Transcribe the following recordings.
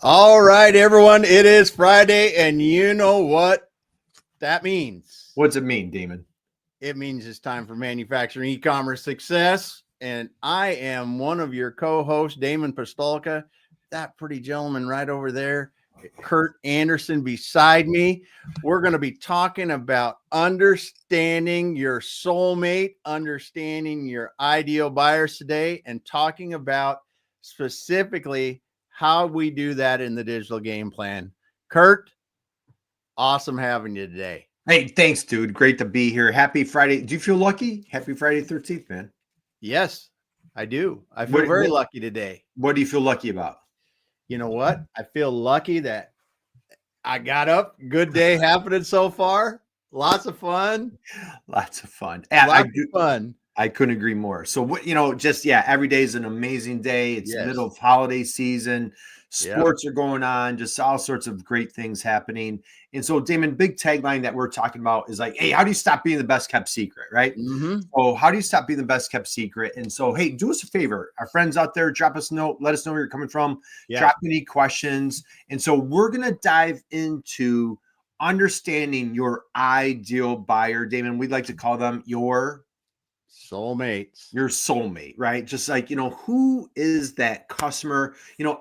All right, everyone. It is Friday, and you know what that means. What's it mean, Damon? It means it's time for manufacturing e-commerce success. And I am one of your co-hosts, Damon Pistolka. That pretty gentleman right over there, Kurt Anderson beside me. We're going to be talking about understanding your soulmate, understanding your ideal buyers today, and talking about specifically how we do that in the digital game plan. Kurt, awesome having you today. Hey, thanks, dude. Great to be here. Happy Friday. Do you feel lucky? Happy Friday 13th, man. Yes, I do. I feel very lucky today. What do you feel lucky about? You know what? I feel lucky that I got up. Good day happening so far. Lots of fun. Lots of fun. Lots of fun. I couldn't agree more. So what, every day is an amazing day. It's the middle of holiday season. Sports are going on, just all sorts of great things happening. And so, Damon, big tagline that we're talking about is like, hey, how do you stop being the best kept secret, right? Mm-hmm. So how do you stop being the best kept secret? And so, hey, do us a favor. Our friends out there, drop us a note. Let us know where you're coming from. Drop any questions. And so we're going to dive into understanding your ideal buyer. Damon, we'd like to call them your soulmates. Your soulmate, right? Just like, who is that customer?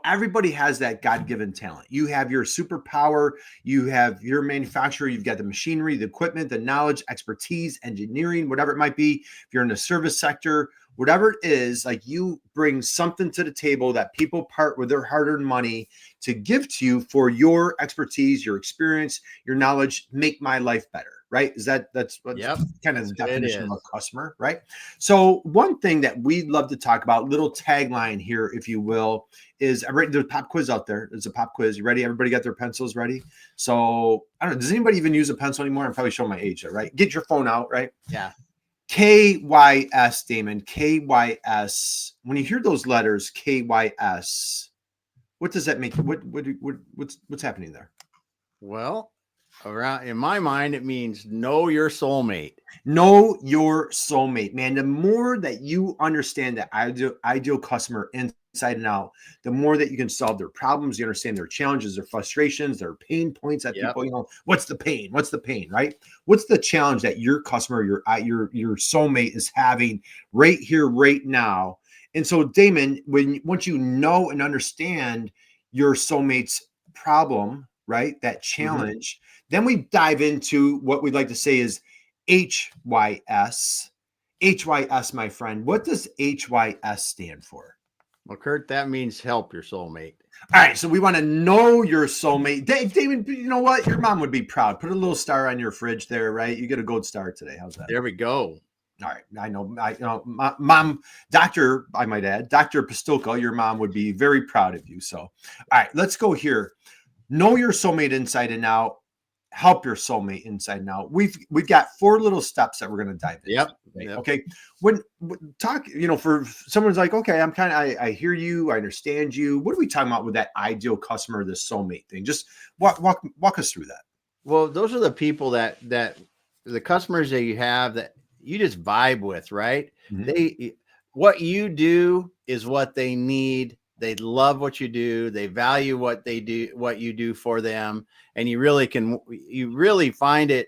Everybody has that God-given talent. You have your superpower, you have your manufacturer, you've got the machinery, the equipment, the knowledge, expertise, engineering, whatever it might be. If you're in the service sector, whatever it is, like you bring something to the table that people part with their hard-earned money to give to you for your expertise, your experience, your knowledge, make my life better. Right? That's what kind of the definition of a customer, right? So one thing that we'd love to talk about, little tagline here, if you will, is there's a pop quiz out there. There's a pop quiz. You ready? Everybody got their pencils ready? So I don't know. Does anybody even use a pencil anymore? I'm probably showing my age there, right? Get your phone out, right? Yeah. K.Y.S, Damon. K.Y.S. When you hear those letters, K.Y.S, what does that make? What's happening there? Well, around in my mind, it means know your soulmate. Know your soulmate, man. The more that you understand that ideal customer inside and out, the more that you can solve their problems. You understand their challenges, their frustrations, their pain points that people, what's the pain? What's the pain, right? What's the challenge that your customer, your soulmate is having right here, right now? And so, Damon, once you know and understand your soulmate's problem, right, that challenge, then we dive into what we'd like to say is H.Y.S. H.Y.S, my friend. What does H.Y.S stand for? Well, Kurt, that means help your soulmate. All right, so we want to know your soulmate. David, you know what? Your mom would be proud. Put a little star on your fridge there, right? You get a gold star today. How's that? There we go. All right, I know. My mom, Doctor, I might add, Dr. Pistolka, your mom would be very proud of you. So, all right, let's go here. Know your soulmate inside and out. Help your soulmate inside and out. We've got 4 little steps that we're going to dive into. Yep. Okay. When talk, for someone's like, okay, I hear you, I understand you. What are we talking about with that ideal customer, this soulmate thing? Just walk us through that. Well, those are the people that the customers that you have that you just vibe with, right? Mm-hmm. What you do is what they need. They love what you do. They value what they do, what you do for them. And you really find it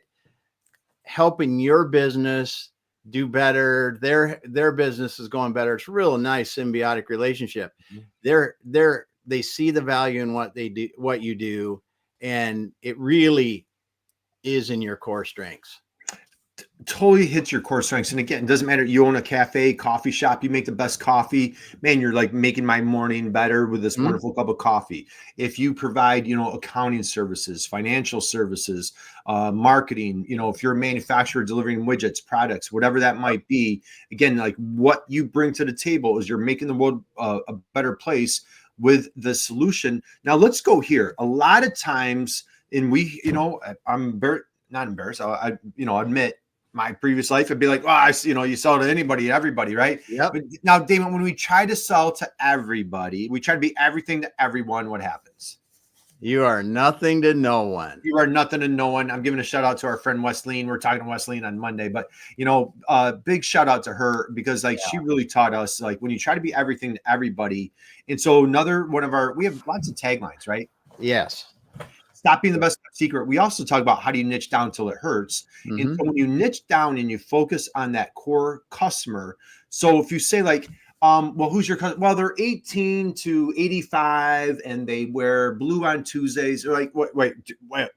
helping your business do better. Their business is going better. It's a real nice symbiotic relationship. Mm-hmm. They see the value in what they do, what you do. And it really is in your core strengths. Totally hits your core strengths. And again, it doesn't matter. You own a cafe, coffee shop, you make the best coffee, man, you're like making my morning better with this wonderful cup of coffee. If you provide, accounting services, financial services, marketing, if you're a manufacturer delivering widgets, products, whatever that might be, again, like what you bring to the table is you're making the world a better place with the solution. Now let's go here. A lot of times, and I'm very, not embarrassed. I admit, my previous life, I'd be like, you sell to anybody, everybody, right? Yep. But now, Damon, when we try to sell to everybody, we try to be everything to everyone. What happens? You are nothing to no one. You are nothing to no one. I'm giving a shout out to our friend Wesleyan. We're talking to Wesleyan on Monday, but big shout out to her because like she really taught us like when you try to be everything to everybody. And so another one of we have lots of taglines, right? Yes. Stop being the best secret. We also talk about how do you niche down till it hurts. Mm-hmm. And so when you niche down and you focus on that core customer. So if you say like, well, who's your customer? Well, they're 18 to 85 and they wear blue on Tuesdays. Or like, wait,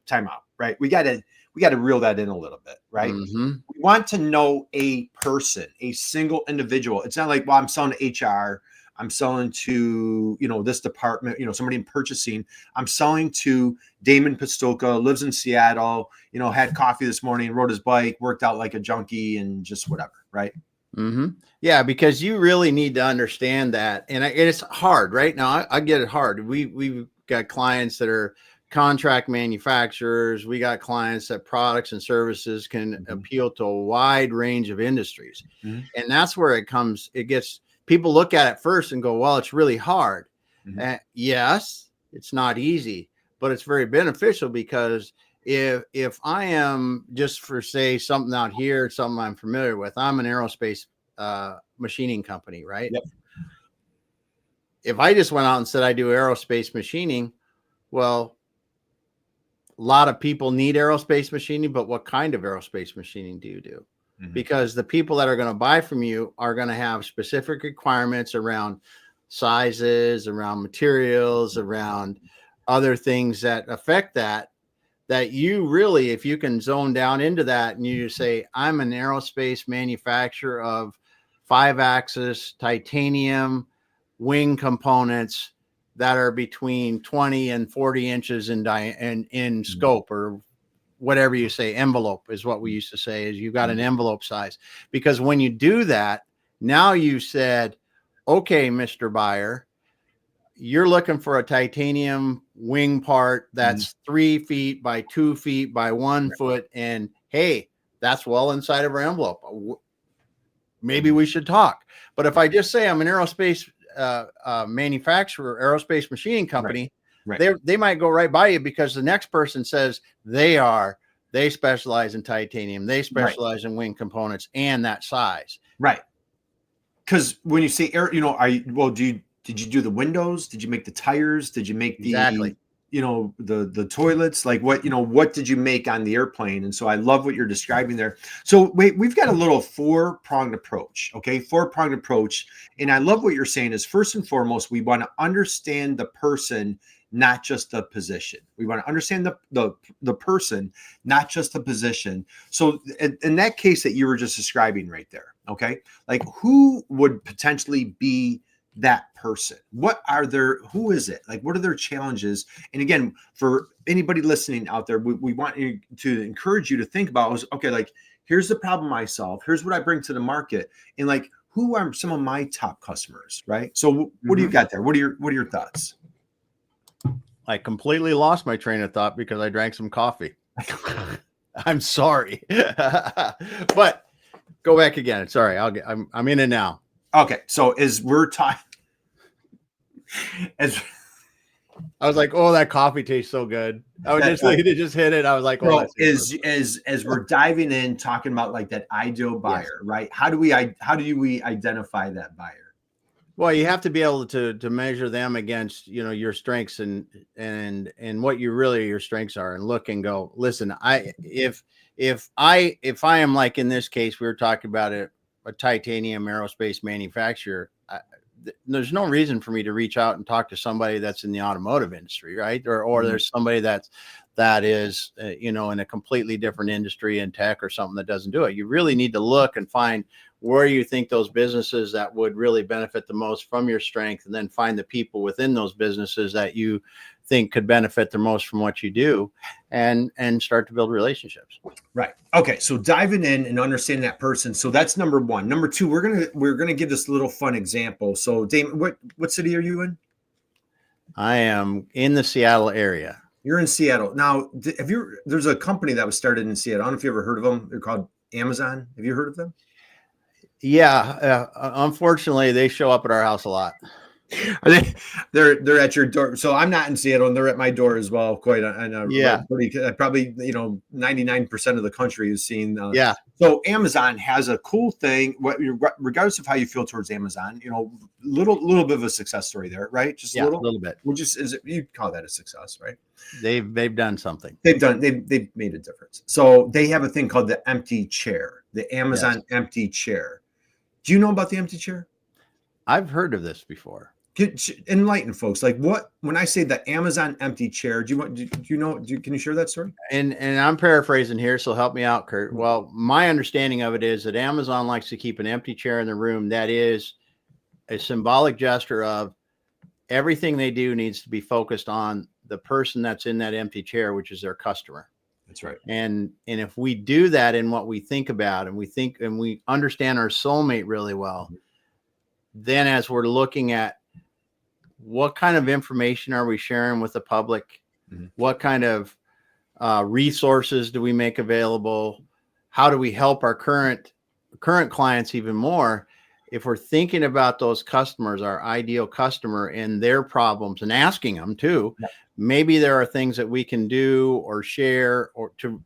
time out, right? We got to reel that in a little bit, right? Mm-hmm. We want to know a person, a single individual. It's not like, well, I'm selling to HR. I'm selling to, this department, somebody in purchasing. I'm selling to Damon Pistolka, lives in Seattle, had coffee this morning, rode his bike, worked out like a junkie and just whatever. Right. Mm-hmm. Yeah. Because you really need to understand that. And it's hard right now. I get it hard. We've got clients that are contract manufacturers. We got clients that products and services can appeal to a wide range of industries. Mm-hmm. And that's where people look at it first and go, well, it's really hard. Mm-hmm. Yes, it's not easy, but it's very beneficial because if I am just for say something out here, something I'm familiar with, I'm an aerospace machining company, right? Yep. If I just went out and said I do aerospace machining, well, a lot of people need aerospace machining, but what kind of aerospace machining do you do? Because the people that are going to buy from you are going to have specific requirements around sizes, around materials, around other things that affect that you really, if you can zone down into that and you say, I'm an aerospace manufacturer of 5-axis titanium wing components that are between 20 and 40 inches in scope, or whatever you say, envelope is what we used to say, is you've got an envelope size. Because when you do that, now you said, okay, Mr. Buyer, you're looking for a titanium wing part that's 3 feet by 2 feet by 1 foot. And hey, that's well inside of our envelope. Maybe we should talk. But if I just say I'm an aerospace manufacturer, aerospace machining company, they might go right by you because the next person says they specialize in titanium, they specialize in wing components and that size. Right. Because when you say air, did you do the windows? Did you make the tires? Did you make the the toilets? Like what did you make on the airplane? And so I love what you're describing there. So we've got a little 4-pronged approach. Okay. 4-pronged approach. And I love what you're saying is first and foremost, we want to understand the person, not just the position. We want to understand the person, not just the position. So in that case that you were just describing right there, okay, like who would potentially be that person? Who is it? Like, what are their challenges? And again, for anybody listening out there, we want you to encourage you to think about, okay, like, here's the problem I solve. Here's what I bring to the market. And like, who are some of my top customers, right? So what do you got there? What are your thoughts? I completely lost my train of thought because I drank some coffee. I'm sorry. But go back again. Sorry. I'm in it now. Okay. So as we're talking, I was like, oh, that coffee tastes so good. I was just hit it. I was like, oh, as we're diving in, talking about like that ideal buyer, right? How do we identify that buyer? Well, you have to be able to measure them against, your strengths and what your strengths are, and look and go, listen, if I am like in this case, we were talking about a titanium aerospace manufacturer. There's no reason for me to reach out and talk to somebody that's in the automotive industry, right? Or there's somebody that is, in a completely different industry in tech or something that doesn't do it. You really need to look and find where you think those businesses that would really benefit the most from your strength, and then find the people within those businesses that you think could benefit the most from what you do, and start to build relationships. Right. Okay. So diving in and understanding that person. So that's number one. Number two, we're gonna give this little fun example. So Damon, what city are you in? I am in the Seattle area. You're in Seattle. Now, there's a company that was started in Seattle. I don't know if you ever heard of them. They're called Amazon. Have you heard of them? Yeah. Unfortunately, they show up at our house a lot. Are they? They're at your door. So I'm not in Seattle, and they're at my door as well. Quite on a Yeah. pretty probably 99% of the country is seeing. Yeah. So Amazon has a cool thing. Regardless of how you feel towards Amazon, little bit of a success story there, right? Just a Yeah. A little. little bit. Which is you call that a success, right? They've done something. They've made a difference. So they have a thing called the empty chair, the Amazon Yes. empty chair. Do you know about the empty chair? I've heard of this before. Enlighten folks. Like when I say the Amazon empty chair, can you share that story? And I'm paraphrasing here, so help me out, Kurt. Well, my understanding of it is that Amazon likes to keep an empty chair in the room. That is a symbolic gesture of everything they do needs to be focused on the person that's in that empty chair, which is their customer. That's right. And if we do that in what we think about, and we understand our soulmate really well, then as we're looking at what kind of information are we sharing with the public, what kind of resources do we make available, how do we help our current clients even more, if we're thinking about those customers, our ideal customer, and their problems, and asking them too, maybe there are things that we can do or share or to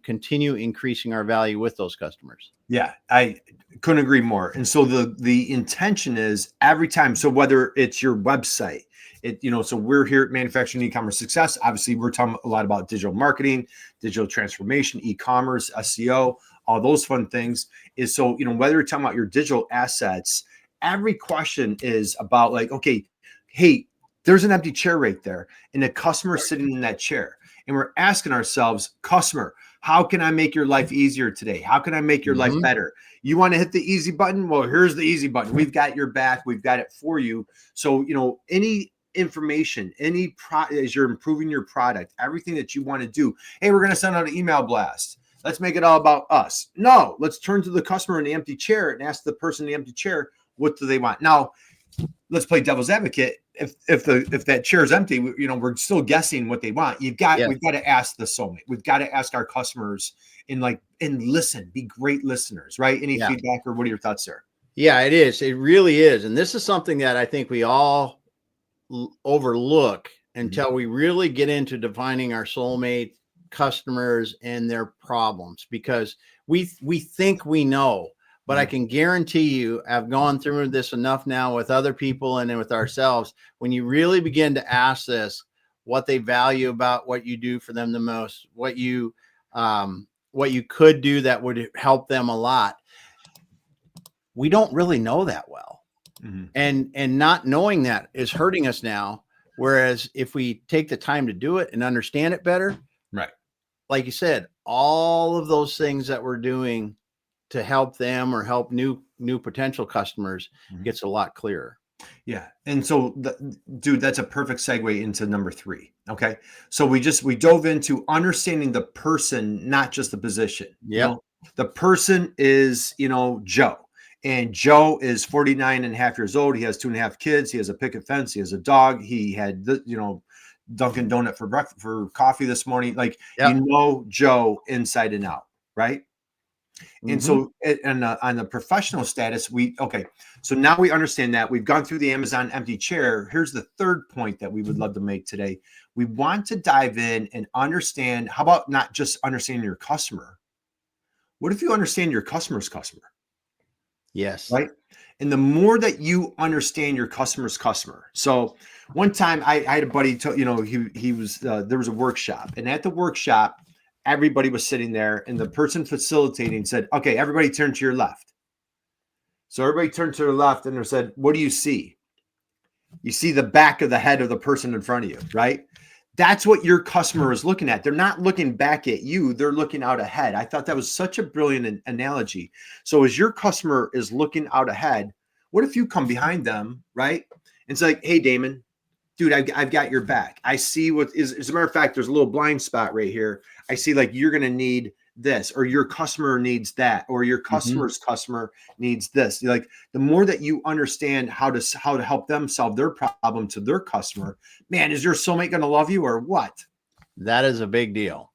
continue increasing our value with those customers. Yeah, I couldn't agree more. And so the intention is every time. So whether it's your website, so we're here at Manufacturing E-commerce Success. Obviously, we're talking a lot about digital marketing, digital transformation, e-commerce, SEO, all those fun things. Is so, whether you're talking about your digital assets, every question is about like, okay, hey, there's an empty chair right there, and the customer sitting in that chair. And we're asking ourselves, customer, how can I make your life easier today? How can I make your life better? You want to hit the easy button? Well, here's the easy button. We've got your back. We've got it for you. So, any information, as you're improving your product, everything that you want to do. Hey, we're going to send out an email blast. Let's make it all about us. No, let's turn to the customer in the empty chair and ask the person in the empty chair, what do they want? Now, let's play devil's advocate. If that chair is empty, we're still guessing what they want. We've got to ask the soulmate. We've got to ask our customers and listen, be great listeners, right? Any feedback, or what are your thoughts there? Yeah, it is. It really is. And this is something that I think we all overlook until we really get into defining our soulmate customers and their problems, because we think we know. But I can guarantee you, I've gone through this enough now with other people and then with ourselves. When you really begin to ask this, what they value about what you do for them the most, what you could do that would help them a lot, we don't really know that well. And not knowing that is hurting us now. Whereas if we take the time to do it and understand it better, right? Like you said, all of those things that we're doing to help them or help new potential customers gets a lot clearer. Yeah. And so dude, that's a perfect segue into number 3. Okay. So we dove into understanding the person, not just the position. Yeah. The person is, Joe, and Joe is 49 and a half years old. He has 2.5 kids. He has a picket fence. He has a dog. He had, Dunkin' Donut for breakfast, for coffee this morning. Joe inside and out. Right. And so on the professional status, so now we understand that. We've gone through the Amazon empty chair. Here's the third point that we would love to make today. We want to dive in and understand, how about not just understanding your customer? What if you understand your customer's customer? Yes. Right. And the more that you understand your customer's customer. So one time I had a buddy, he was, there was a workshop, and at the workshop, everybody was sitting there, and the person facilitating said, okay, everybody turn to your left. So everybody turned to their left, and they said, what do you see? You see the back of the head of the person in front of you, right? That's what your customer is looking at. They're not looking back at you. They're looking out ahead. I thought that was such a brilliant analogy. So as your customer is looking out ahead, what if you come behind them, right? It's like, hey, Damon, dude, I've got your back. I see as a matter of fact, there's a little blind spot right here. I see you're going to need this, or your customer needs that, or your customer's customer needs this. The more that you understand how to help them solve their problem to their customer, man, is your soulmate going to love you or what? That is a big deal.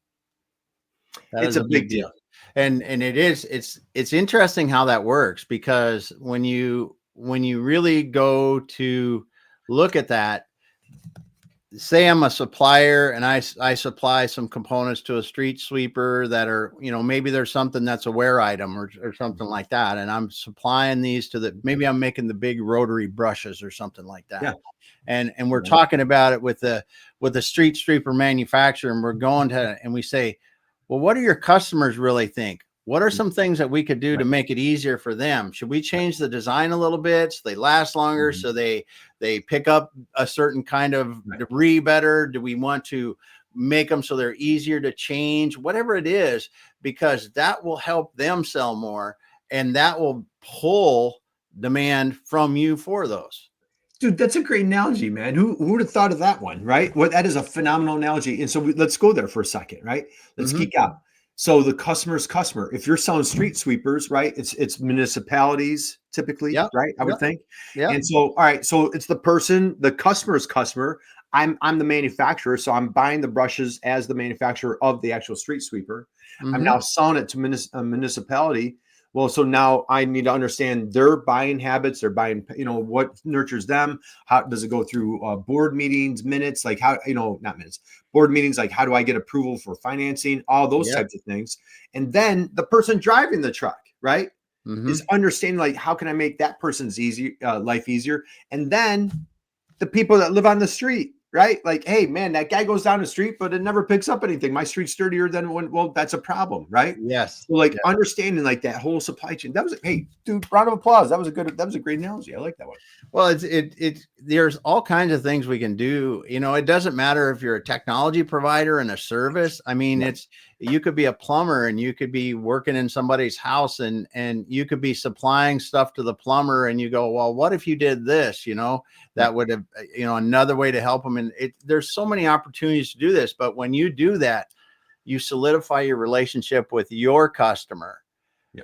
It's a big deal. And it's interesting how that works, because when you really go to look at that. Say I'm a supplier and I supply some components to a street sweeper that are, maybe there's something that's a wear item or something like that. And I'm supplying these to maybe I'm making the big rotary brushes or something like that. Yeah. And we're talking about it with the street sweeper manufacturer, and we're going to, and we say, well, what do your customers really think? What are some things that we could do to make it easier for them? Should we change the design a little bit so they last longer, so they pick up a certain kind of debris better? Do we want to make them so they're easier to change? Whatever it is, because that will help them sell more, and that will pull demand from you for those. Dude, that's a great analogy, man. Who would have thought of that one, right? Well, that is a phenomenal analogy. And so let's go there for a second, right? Let's geek out. So the customer's customer. If you're selling street sweepers, right? It's municipalities typically, right? I would think. Yeah. And so, all right, so it's the customer's customer. I'm the manufacturer, so I'm buying the brushes as the manufacturer of the actual street sweeper. I'm now selling it to a municipality. Well, so now I need to understand their buying habits. They're buying, what nurtures them. How does it go through board meetings, minutes? Like how, not minutes, board meetings. Like how do I get approval for financing? All those types of things. And then the person driving the truck, right, is understanding like how can I make that person's life easier? And then the people that live on the street. Right? Like, hey, man, that guy goes down the street, but it never picks up anything. My street's dirtier than when, well, that's a problem, right? Yes. So like understanding like that whole supply chain. That was, hey, dude, round of applause. That was a great analogy. I like that one. Well, there's all kinds of things we can do. It doesn't matter if you're a technology provider and a service. I mean, you could be a plumber and you could be working in somebody's house and you could be supplying stuff to the plumber and you go, well, what if you did this, that would have, another way to help them. And there's so many opportunities to do this, but when you do that, you solidify your relationship with your customer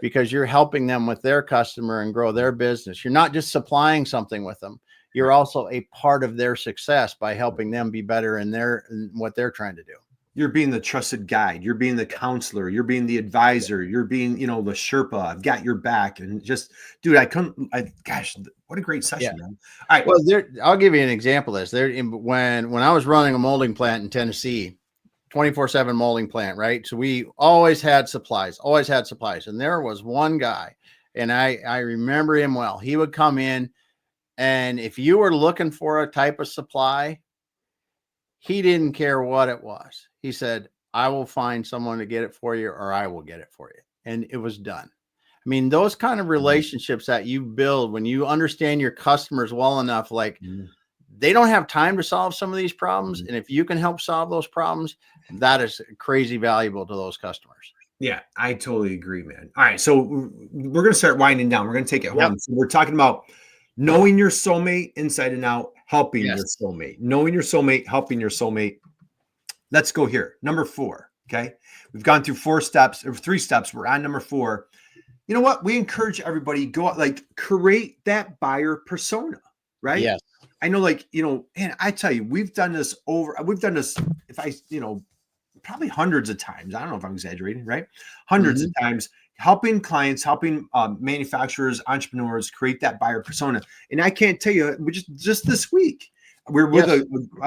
because you're helping them with their customer and grow their business. You're not just supplying something with them. You're also a part of their success by helping them be better in what they're trying to do. You're being the trusted guide. You're being the counselor. You're being the advisor. You're being, the Sherpa. I've got your back. And just, dude, gosh, what a great session, man. All right. Well, I'll give you an example of this. When I was running a molding plant in Tennessee, 24/7 molding plant, right? So we always had supplies. And there was one guy, and I remember him well. He would come in, and if you were looking for a type of supply, he didn't care what it was. He said, I will find someone to get it for you, or I will get it for you. And it was done. I mean, those kind of relationships that you build when you understand your customers well enough, like they don't have time to solve some of these problems. And if you can help solve those problems, that is crazy valuable to those customers. Yeah, I totally agree, man. All right. So we're going to start winding down. We're going to take it home. So we're talking about knowing your soulmate inside and out, helping your soulmate, knowing your soulmate, helping your soulmate. Let's go here. Number 4. Okay. We've gone through 4 steps or 3 steps. We're on number 4. You know what? We encourage everybody go out, like create that buyer persona, right? Yes. I know, like, and I tell you, we've done this, probably hundreds of times. I don't know if I'm exaggerating, right? Hundreds of times, helping clients, helping manufacturers, entrepreneurs create that buyer persona. And I can't tell you, just this week, we're with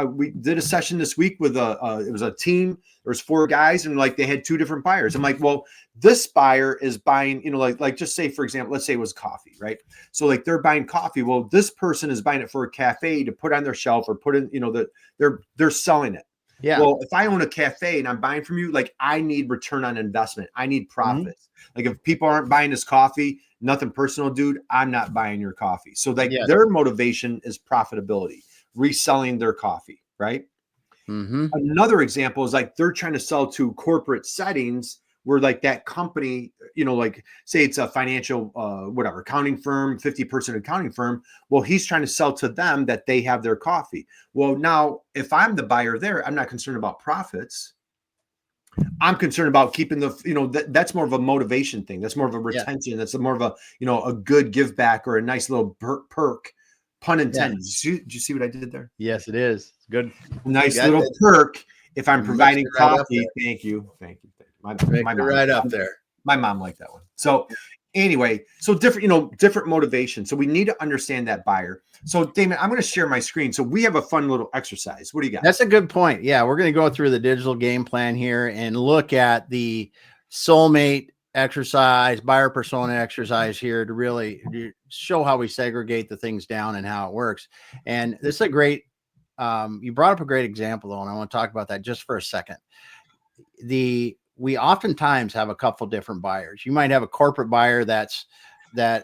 we did a session this week with it was a team. There was 4 guys, and like they had 2 different buyers. I'm like, well, this buyer is buying, like just say, for example, let's say it was coffee, right? So like they're buying coffee. Well, this person is buying it for a cafe to put on their shelf or put in, they're selling it. Yeah. Well, if I own a cafe and I'm buying from you, like I need return on investment. I need profits. Like if people aren't buying this coffee, nothing personal, dude, I'm not buying your coffee. So like their motivation is profitability, reselling their coffee, right? Another example is like they're trying to sell to corporate settings where like that company, like say it's a financial, accounting firm, 50-person accounting firm. Well, he's trying to sell to them that they have their coffee. Well, now if I'm the buyer there, I'm not concerned about profits. I'm concerned about keeping that's more of a motivation thing. That's more of a retention. That's more of a, a good give back or a nice little perk, pun intended. Did you see what I did there? Yes, it is. Good. Nice little perk. If I'm providing coffee, thank you. My mom, right up there. My mom liked that one. So Anyway, so different, different motivation. So we need to understand that buyer. So Damon, I'm going to share my screen. So we have a fun little exercise. What do you got? That's a good point. Yeah, we're going to go through the digital game plan here and look at the Soulmate exercise, buyer persona exercise here to really show how we segregate the things down and how it works. And this is a great, you brought up a great example though, and I want to talk about that just for a second. We oftentimes have a couple different buyers. You might have a corporate buyer that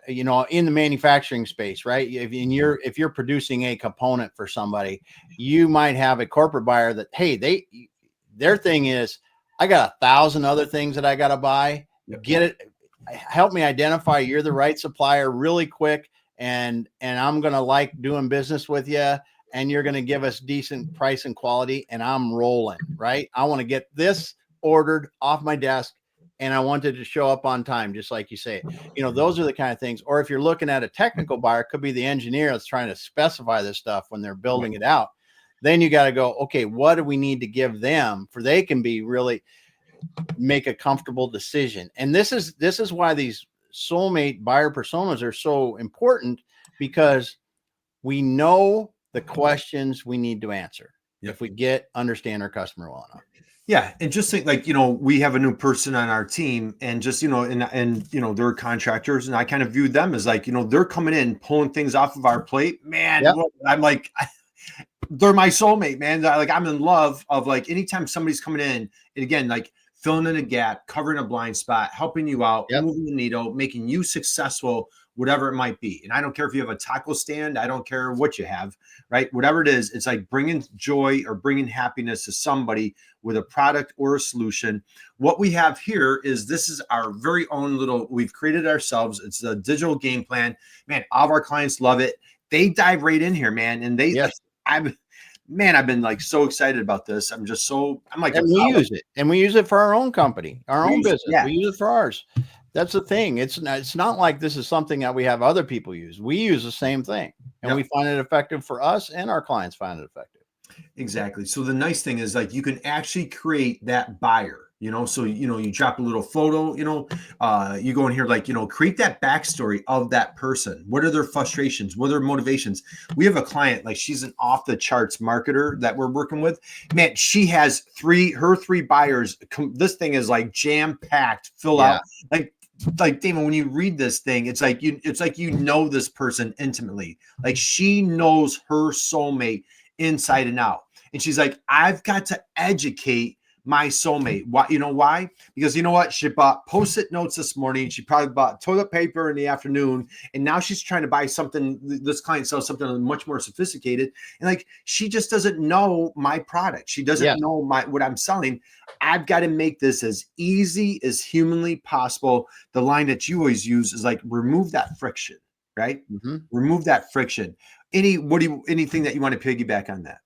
in the manufacturing space, right? If you're producing a component for somebody, you might have a corporate buyer that, hey, their thing is, I got 1,000 other things that I got to buy. Get it, help me identify you're the right supplier really quick, and I'm gonna like doing business with you, and you're gonna give us decent price and quality, and I'm rolling, right? I want to get this ordered off my desk, and I wanted to show up on time, just like you say. Those are the kind of things. Or if you're looking at a technical buyer, it could be the engineer that's trying to specify this stuff when they're building it out. Then you got to go, okay, what do we need to give them for they can be really make a comfortable decision? And this is why these Soulmate buyer personas are so important, because we know the questions we need to answer if we understand our customer well enough. Yeah. And just think we have a new person on our team, and just, and they're contractors, and I kind of view them as they're coming in, pulling things off of our plate, man. Yep. I'm like, they're my soulmate, man. I'm in love of anytime somebody's coming in, and again, filling in a gap, covering a blind spot, helping you out, moving the needle, making you successful, whatever it might be. And I don't care if you have a taco stand, I don't care what you have, right? Whatever it is, it's like bringing joy or bringing happiness to somebody with a product or a solution. What we have here is, this is our very own we've created ourselves. It's a digital game plan, man. All of our clients love it. They dive right in here, man. And I've been so excited about this. I'm like, and we use it for our own company, our own business. Yeah. We use it for ours. That's the thing. It's not like this is something that we have other people use. We use the same thing, and we find it effective for us, and our clients find it effective. Exactly. So the nice thing is you can actually create that buyer, so, you drop a little photo, you go in here, create that backstory of that person. What are their frustrations? What are their motivations? We have a client, she's an off the charts marketer that we're working with, man. She has her three buyers. This thing is jam packed, fill out. Damon, when you read this thing, it's like you know this person intimately. She knows her soulmate inside and out. And she's like, I've got to educate my soulmate. Why? You know why? Because you know what? She bought Post-it notes this morning. She probably bought toilet paper in the afternoon. And now she's trying to buy something. This client sells something much more sophisticated. And she just doesn't know my product. She doesn't know what I'm selling. I've got to make this as easy as humanly possible. The line that you always use is remove that friction, right? Mm-hmm. Remove that friction. Anything that you want to piggyback on that?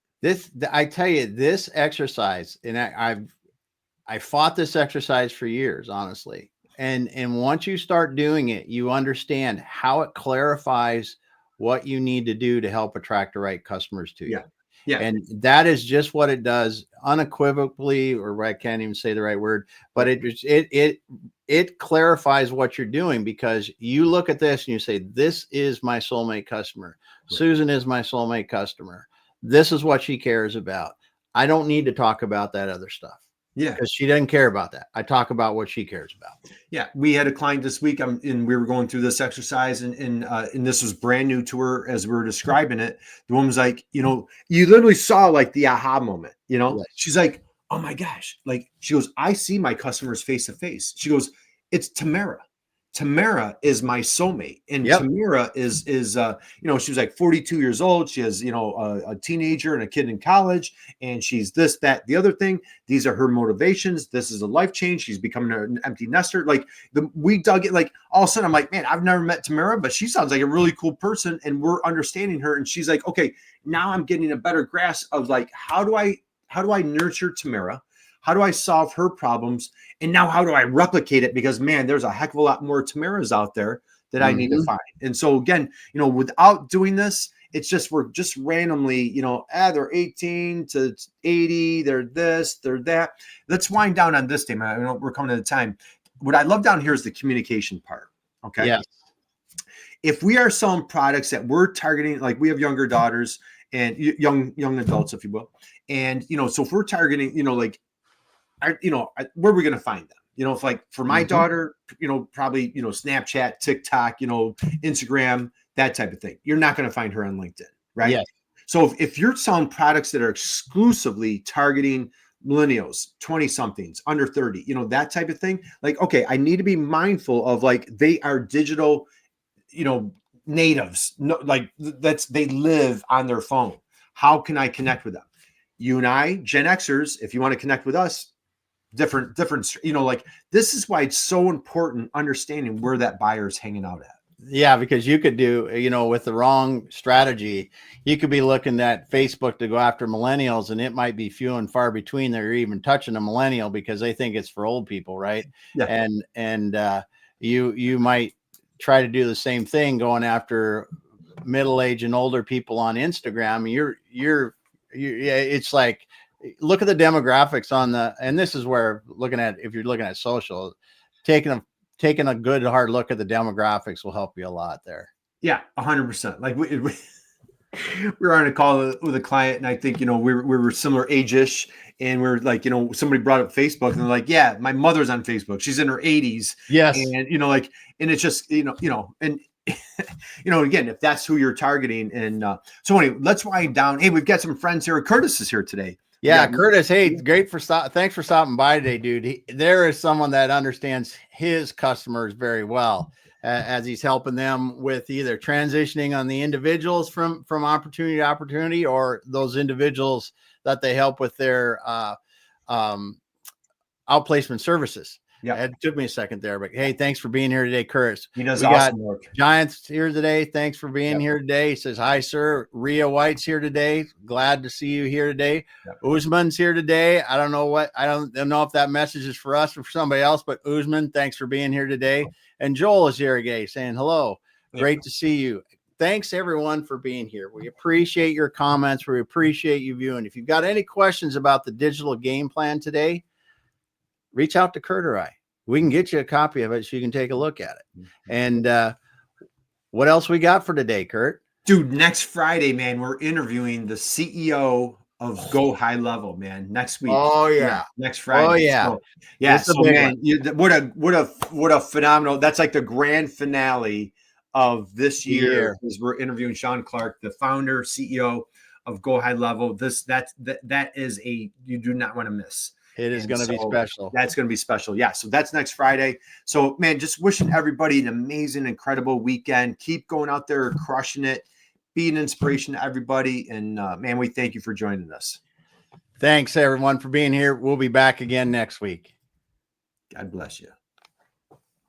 I tell you, this exercise, and I fought this exercise for years, honestly. And once you start doing it, you understand how it clarifies what you need to do to help attract the right customers to you. Yeah. And that is just what it does unequivocally, or I can't even say the right word, but it clarifies what you're doing, because you look at this and you say, this is my soulmate customer. Right. Susan is my soulmate customer. This is what she cares about. I don't need to talk about that other stuff. Yeah. Because she doesn't care about that. I talk about what she cares about. Yeah. We had a client this week, and we were going through this exercise, and this was brand new to her as we were describing it. The woman was like, you literally saw the aha moment, yes. She's like, oh my gosh. She goes, I see my customers face to face. She goes, it's Tamara. Tamara is my soulmate. And Tamara is she was 42 years old. She has, a teenager and a kid in college, and she's this, that, the other thing. These are her motivations. This is a life change. She's becoming an empty nester. We dug it. All of a sudden I'm like, man, I've never met Tamara, but she sounds like a really cool person, and we're understanding her. And she's like, okay, now I'm getting a better grasp of how do I nurture Tamara? How do I solve her problems? And now how do I replicate it? Because, man, there's a heck of a lot more Tamaras out there that I need to find. And so, again, without doing this, we're just randomly, they're 18 to 80, they're this, they're that. Let's wind down on this, Damon. I know we're coming to the time. What I love down here is the communication part. Okay. Yes. If we are selling products that we're targeting, like we have younger daughters and young adults, if you will, and so if we're targeting, where are we going to find them? If like for my daughter, probably Snapchat, TikTok, Instagram, that type of thing. You're not going to find her on LinkedIn, right? Yes. So if you're selling products that are exclusively targeting millennials, 20 somethings, under 30, that type of thing, like, okay, I need to be mindful of like they are digital, natives, no, like they live on their phone. How can I connect with them? You and I, Gen Xers, if you want to connect with us, different, like this is why it's so important understanding where that buyer is hanging out at. Yeah, because you could do, with the wrong strategy, you could be looking at Facebook to go after millennials, and it might be few and far between that you're even touching a millennial because they think it's for old people, right? Yeah. And you might try to do the same thing going after middle-aged and older people on Instagram. Yeah, it's like, look at the demographics and this is where if you're looking at social, taking a good hard look at the demographics will help you a lot there. Yeah, 100%. Like we were on a call with a client, and I think we were similar age-ish, and we're like, somebody brought up Facebook, and they're like, yeah, my mother's on Facebook. She's in her 80s. Yes. And and it's just and again, if that's who you're targeting. And so anyway, let's wind down. Hey, we've got some friends here. Curtis is here today. Yeah, Curtis. Hey, thanks for stopping by today, dude. There is someone that understands his customers very well, as he's helping them with either transitioning on the individuals from opportunity to opportunity, or those individuals that they help with their outplacement services. Yeah, it took me a second there, but hey, thanks for being here today, Curtis. He does awesome work. Giants here today. Thanks for being here today. He says, hi, sir. Rhea White's here today. Glad to see you here today. Usman's here today. I don't know if that message is for us or for somebody else, but Usman, thanks for being here today. And Joel is here again saying hello. Great to see you. Thanks everyone for being here. We appreciate your comments. We appreciate you viewing. If you've got any questions about the digital game plan today, reach out to Kurt or I. We can get you a copy of it so you can take a look at it. And what else we got for today, Kurt? Dude, next Friday, man, we're interviewing the CEO of Go High Level, man. Next week. Oh yeah, next Friday. Oh yeah, so, yeah. So man, what a phenomenal. That's like the grand finale of this year. Is we're interviewing Sean Clark, the founder, CEO of Go High Level. That is you do not want to miss. It is going to be special. That's going to be special. Yeah. So that's next Friday. So man, just wishing everybody an amazing, incredible weekend. Keep going out there, crushing it. Be an inspiration to everybody. And man, we thank you for joining us. Thanks everyone for being here. We'll be back again next week. God bless you.